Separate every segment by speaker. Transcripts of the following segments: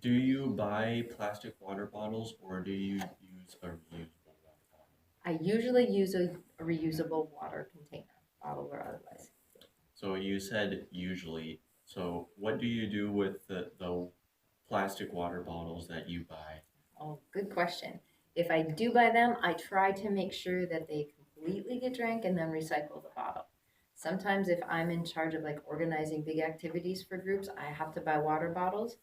Speaker 1: Do you buy plastic water bottles or do you use a reusable water bottle?
Speaker 2: I usually use a reusable water container, bottle or otherwise.
Speaker 1: So you said usually. So what do you do with the plastic water bottles that you buy?
Speaker 2: Oh, good question. If I do buy them, I try to make sure that they completely get drank and then recycle the bottle. Sometimes, if I'm in charge of like organizing big activities for groups, I have to buy water bottles,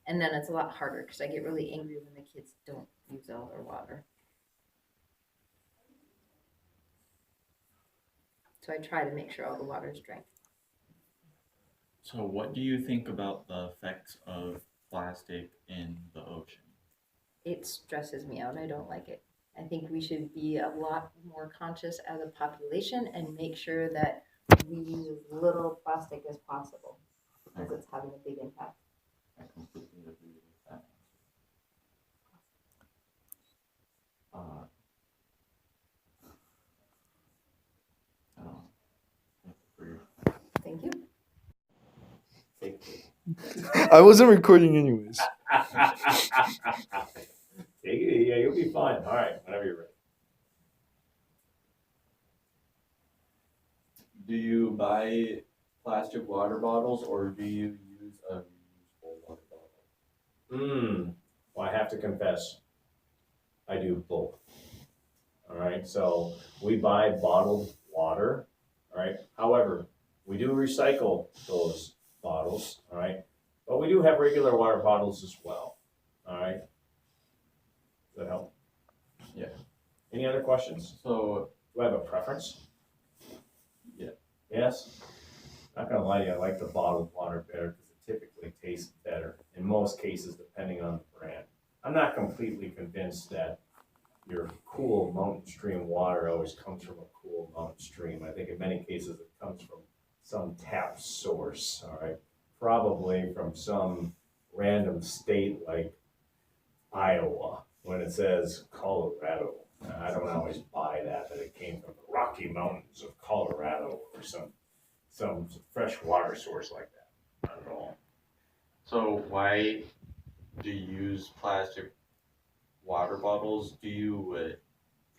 Speaker 2: and then it's a lot harder because I get really angry when the kids don't use all their water. So I try to make sure all the water is drank.
Speaker 1: So what do you think about the effects of plastic in the ocean?
Speaker 2: It stresses me out. I don't like it. I think we should be a lot more conscious as a population and make sure that we use as little plastic as possible because it's having a big impact.
Speaker 1: I completely agree with that answer. I don't know. Thank you for your
Speaker 2: Thank you.
Speaker 3: Take
Speaker 4: I wasn't recording anyways.
Speaker 3: Take it. Yeah, you'll be fine. All right, whenever you're ready.
Speaker 1: Do you buy plastic water bottles or do you use a reusable water bottle?
Speaker 3: Well, I have to confess, I do both. All right, so we buy bottled water. All right, however, we do recycle those bottles. All right, but we do have regular water bottles as well. All right, does that help?
Speaker 1: Yeah.
Speaker 3: Any other questions?
Speaker 1: So
Speaker 3: Do I have a preference?
Speaker 1: yeah.
Speaker 3: Yes. Not gonna lie to you, I like the bottled water better because it typically tastes better in most cases, depending on the brand. I'm not completely convinced that your cool mountain stream water always comes from a cool mountain stream. I think in many cases it comes from some tap source, all right? Probably from some random state like Iowa when it says Colorado. I don't always buy that it came from the Rocky Mountains of Colorado or some fresh water source like that. Not at all.
Speaker 1: So why do you use plastic water bottles? Do you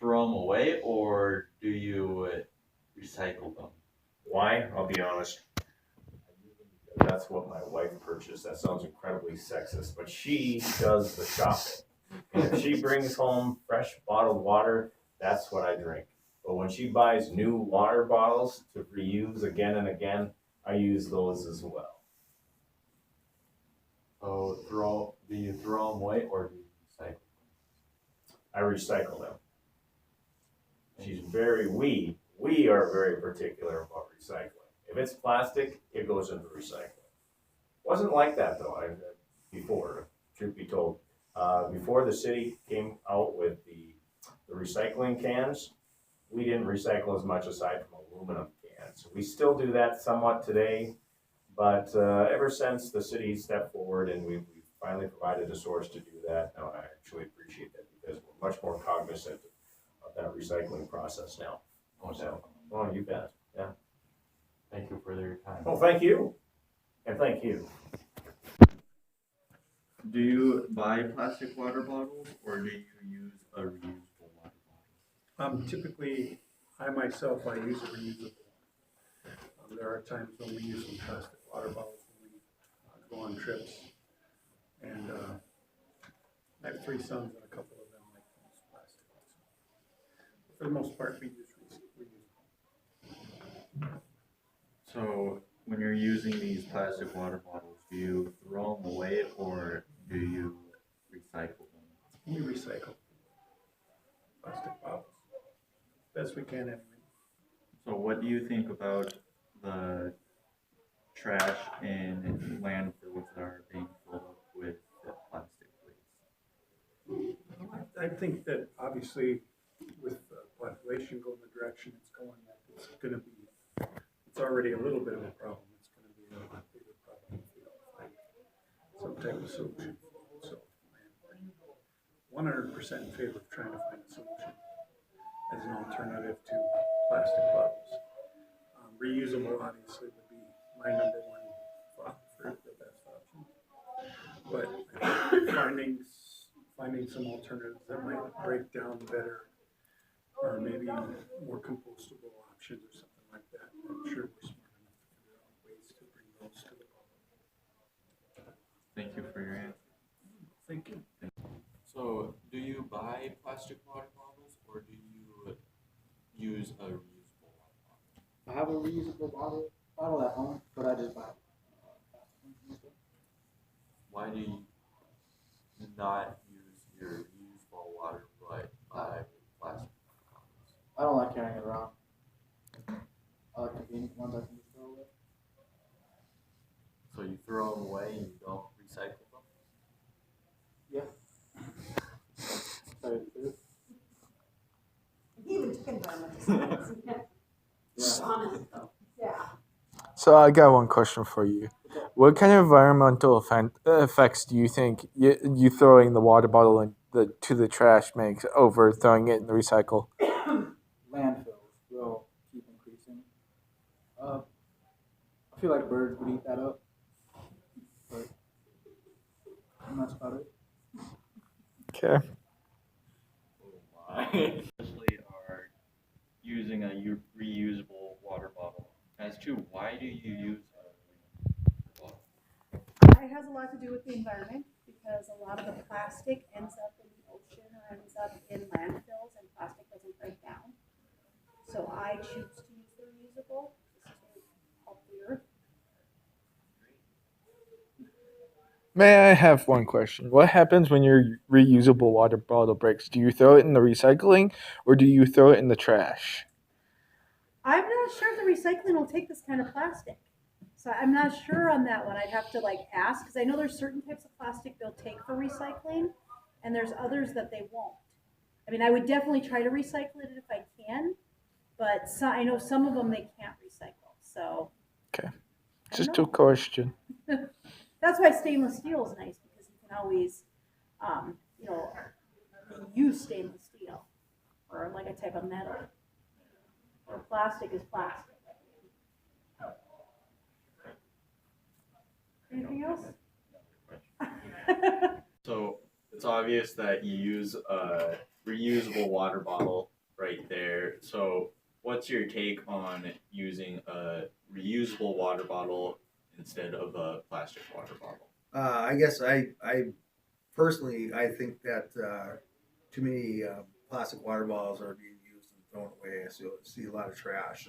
Speaker 1: throw them away or do you recycle them?
Speaker 3: Why? I'll be honest. That's what my wife purchased. That sounds incredibly sexist, but she does the shopping. And if she brings home fresh bottled water, that's what I drink. But when she buys new water bottles to reuse again and again, I use those as well.
Speaker 1: So do you throw them away or do you recycle?
Speaker 3: I recycle them. We are very particular about recycling. If it's plastic, it goes into recycling. Wasn't like that though. Before, truth be told, before the city came out with the recycling cans, we didn't recycle as much aside from aluminum cans. We still do that somewhat today, but ever since the city stepped forward and we finally provided a source to do that, now I actually appreciate that because we're much more cognizant of that recycling process now.
Speaker 1: Oh,
Speaker 3: So, oh, you bet. Yeah.
Speaker 1: thank you for your time.
Speaker 3: Well, thank you. And thank you.
Speaker 1: Do you buy plastic water bottles or do you use a reusable water bottle?
Speaker 5: Typically, I myself, I use a reusable one. There are times when we use some plastic water bottles when we go on trips. And I have 3 sons and a couple of them like to use plastic. So for the most part, we use reusable.
Speaker 1: So when you're using these plastic water bottles, do you throw them away or do you recycle them?
Speaker 5: We recycle plastic bottles best we can anyway.
Speaker 1: So what do you think about the trash in landfills that are being filled up with plastic waste?
Speaker 5: I think that obviously with the population going the direction it's going, that it's already a little bit of a problem. It's going to be a lot bigger problem if we don't find some type of solution. So I'm 100% in favor of trying to find a solution as an alternative to plastic bottles. Reusable obviously would be my number one thought for the best option. But I think finding some alternatives that might break down better, or maybe more compostable options or something like that. I'm sure we're smart enough to figure out ways to bring those to the public.
Speaker 1: Thank you for your answer.
Speaker 5: Thank you.
Speaker 1: So, do you buy plastic water bottles or do you use a reusable water bottle?
Speaker 6: I have a reusable bottle at home, but I just buy
Speaker 1: Why do you not use your reusable water but buy plastic bottles?
Speaker 6: I don't like carrying it around. I like convenient ones I can just throw away.
Speaker 1: So you throw them away and you don't recycle them?
Speaker 6: Yeah. Tell you the truth.
Speaker 7: He even took environmental science.
Speaker 6: Yeah.
Speaker 7: Honest though. Yeah.
Speaker 4: So I got one question for you. What kind of environmental effects do you think you throwing the water bottle to the trash makes over throwing it in the recycle?
Speaker 6: Landfills will keep increasing. I feel like birds would eat that up, but that's about it.
Speaker 4: Okay.
Speaker 1: Especially are using a reusable water bottle. As to why do you use a reusable bottle?
Speaker 7: It has a lot to do with the environment because a lot of the plastic ends up in the ocean or ends up in landfills and plastic doesn't break down. So I choose to use the reusable just to help the earth.
Speaker 4: May I have one question? What happens when your reusable water bottle breaks? Do you throw it in the recycling or do you throw it in the trash?
Speaker 7: I'm not sure if the recycling will take this kind of plastic. So I'm not sure on that one. I'd have to ask because I know there's certain types of plastic they'll take for recycling and there's others that they won't. I mean, I would definitely try to recycle it if I can, but I know some of them they can't recycle. So
Speaker 4: Okay.
Speaker 7: I
Speaker 4: Just
Speaker 7: don't
Speaker 4: a question.
Speaker 7: That's why stainless steel is nice because you can always, use stainless steel or like a type of metal. Or plastic is plastic. Anything else?
Speaker 1: So it's obvious that you use a reusable water bottle right there. So what's your take on using a reusable water bottle instead of a plastic water bottle?
Speaker 8: I guess I personally, I think that too many plastic water bottles are being used and thrown away. I see a lot of trash.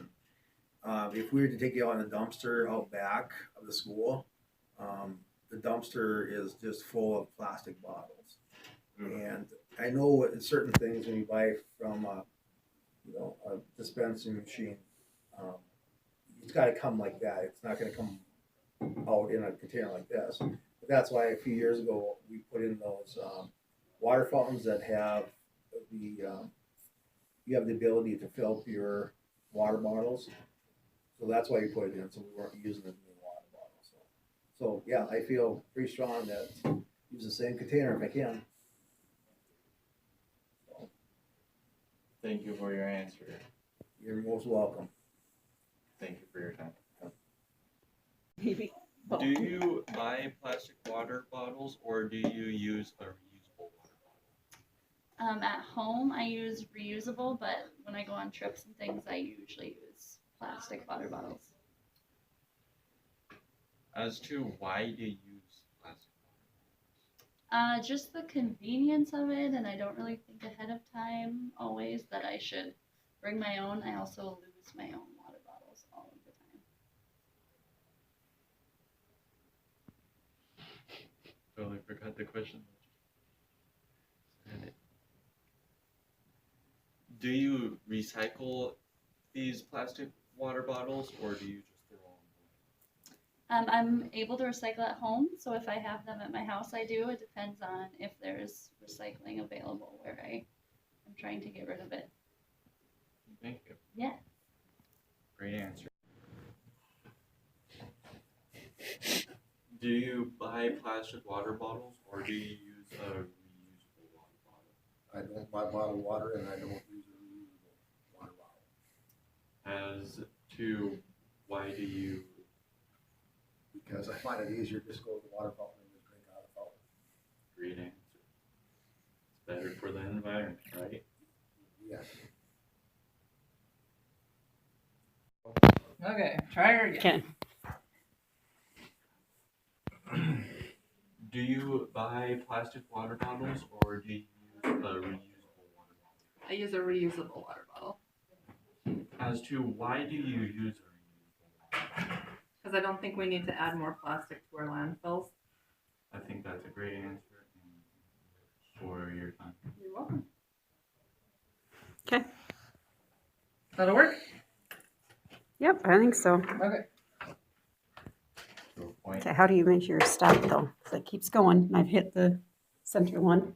Speaker 8: And if we were to take it out in a dumpster out back of the school, the dumpster is just full of plastic bottles. And I know certain things when you buy from a dispensing machine, it's got to come like that. It's not going to come out in a container like this. But that's why a few years ago we put in those water fountains that have you have the ability to fill up your water bottles. So that's why you put it in. So we weren't using it in the water bottles. So yeah, I feel pretty strong that use the same container if I can. So,
Speaker 1: Thank you for your answer.
Speaker 8: you're most welcome.
Speaker 1: Thank you for your time.
Speaker 7: Maybe.
Speaker 1: Do you buy plastic water bottles or do you use a reusable water bottle?
Speaker 9: At home, I use reusable, but when I go on trips and things, I usually use plastic water bottles.
Speaker 1: As to why do you use plastic water
Speaker 9: Just the convenience of it, and I don't really think ahead of time always that I should bring my own. I also lose my own water bottles all of the time.
Speaker 1: Totally forgot the question. Do you recycle these plastic water bottles or do you just throw them away?
Speaker 9: I'm able to recycle at home, so if I have them at my house, I do. It depends on if there's recycling available where I am trying to get rid of it.
Speaker 1: Thank you.
Speaker 9: Yeah.
Speaker 1: Great answer. Do you buy plastic water bottles or do you use a reusable water bottle?
Speaker 8: I don't buy bottled water and I don't use a reusable water bottle.
Speaker 1: As to why do you?
Speaker 8: Because I find it easier to just go to the water fountain and just drink out of the fountain.
Speaker 1: Great environment, right?
Speaker 8: Yes.
Speaker 10: Okay, try her again.
Speaker 1: Do you buy plastic water bottles or do you use a reusable water bottle?
Speaker 10: I use a reusable water bottle
Speaker 1: As to why do you use a reusable?
Speaker 10: because I don't think we need to add more plastic to our landfills.
Speaker 1: I think that's a great answer for your time.
Speaker 10: You're welcome.
Speaker 11: Okay.
Speaker 10: That'll work?
Speaker 11: Yep, I think so.
Speaker 10: Okay.
Speaker 1: To a point.
Speaker 11: Okay, how do you measure your stop though? 'Cause it keeps going. I've hit the center one.